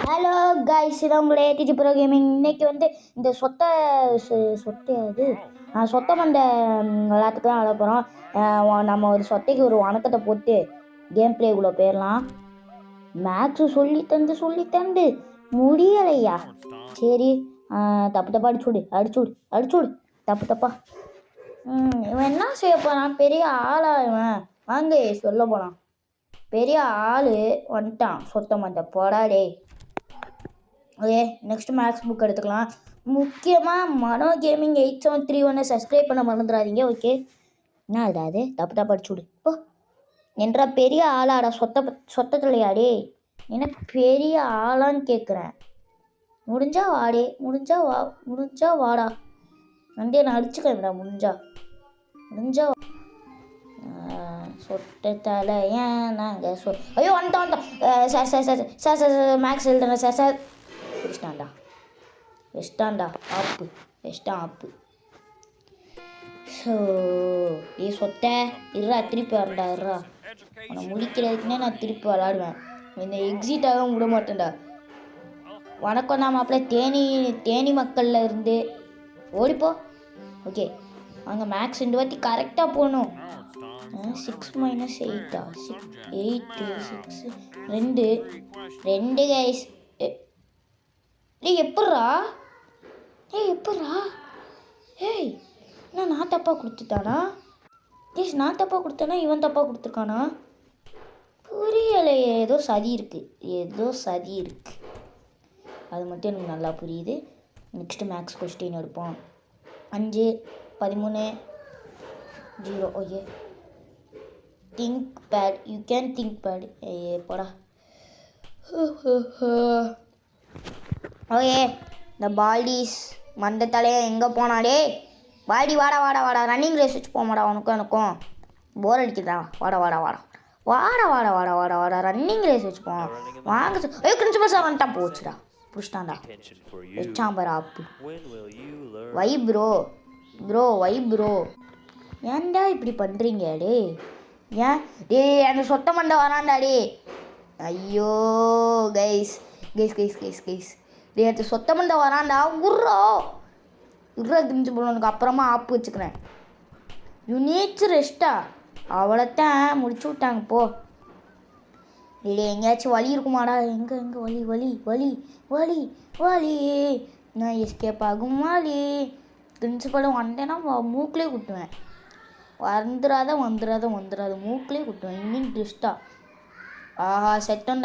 Hello guys, இதான் உங்களே டிஜி bro gaming. இன்னைக்கு வந்து இந்த சொத்தை மண்டை எல்லாத்துக்கும் ஆட போகிறோம். நம்ம ஒரு சொத்தைக்கு ஒரு வணக்கத்தை போட்டு கேம் பிளேக்குள்ளே போயிடலாம். மேக்ஸு சொல்லி தந்து முடியலையா? சரி, தப்பு தப்பா அடிச்சுடு தப்பா. இவன் என்ன செய்ய போகிறான்? பெரிய ஆளா இவன்? வாங்க சொல்ல போனான். பெரிய ஆள் வந்துட்டான். சொத்த மண்டை போடாடே. ஓகே, நெக்ஸ்ட் மேக்ஸ் புக் எடுத்துக்கலாம். முக்கியமாக மனோ கேமிங் 8731 சப்ஸ்கிரைப் பண்ண மறந்துடாதீங்க. ஓகே, என்ன ஆகுது? தப்பு அடிச்சுடு ஓ. என்ற பெரிய ஆளாடா சொத்தத்துலையாடே? என்ன பெரிய ஆளான்னு கேட்குறேன். முடிஞ்சா வாடா. வண்டியை நான் அடிச்சுக்கிறேன்டா. முடிஞ்சா சொட்ட தலை ஏன் நாங்கள் ஐயோ வந்துட்டோம். சார் மேக்ஸ் எழுதுறேன் சார். வெஸ்டாண்டா ஆப்பு. ஸோ நீ சொத்த இருறா, திருப்பி வரண்டா. உன்னை முடிக்கிறதுக்குன்னே நான் திருப்பி விளாடுவேன். என்னை எக்ஸிட்டாக விட மாட்டேன்டா. வணக்கம் தான் மாப்பிள்ள. தேனி மக்களில் இருந்து ஓடிப்போ. ஓகே வாங்க, மேக்ஸ் 2 வாட்டி கரெக்டாக போகணும். 6 - 8 8 6 2 கைஸ். எப்பட்றா? என்ன நான் தப்பாக கொடுத்துட்டானா? நான் தப்பாக கொடுத்தேனா இவன் தப்பாக கொடுத்துருக்கானா? புரியலையே. ஏதோ சதி இருக்கு. அது மட்டும் எனக்கு நல்லா புரியுது. நெக்ஸ்ட்டு மேக்ஸ் கொஸ்டின் எடுப்போம். 5 13 0. Okay, think bad. You can think bad. போடா. ஓகே, இந்த பால்டிஸ் மந்த தலையை எங்கே போனாடே? பால்டி வாடா. ரன்னிங் ரேஸ் வச்சு போமாடா. எனக்கும் போர் அடிக்குதா? வாடா. ரன்னிங் ரேஸ் வச்சு போவோம். வாங்க. பிரின்சிபல் சார் வந்துட்டான். போச்சுடா, புடிச்சிட்டான்டா. வச்சாம்பர் ஆப்பு. வை ப்ரோ ஏன்டா இப்படி பண்ணுறீங்க டே? ஏன் அந்த சொத்த மண்டை வரான்டாடே? ஐயோ கைஸ். அந்த சொத்த மண்டை வரான்டா. உர்றா பிரின்சிபல், உனக்கு அப்புறமா ஆப்பு வச்சுக்கிறேன். You needs ரெஸ்டா? அவ்வளோத்தான் முடிச்சு விட்டாங்க. போ. இல்லை எங்கேயாச்சும் வலி இருக்குமாடா? எங்கே வலி நான் எஸ்கேப் ஆகும் வலி. பிரின்சிபலும் வந்தேன்னா மூக்கிலே குட்டுவேன். வந்துடாத மூக்கிலே குட்டுவேன். இன்னும் ட்ரிஸ்டா. ஆஹா செட்டோண்டா.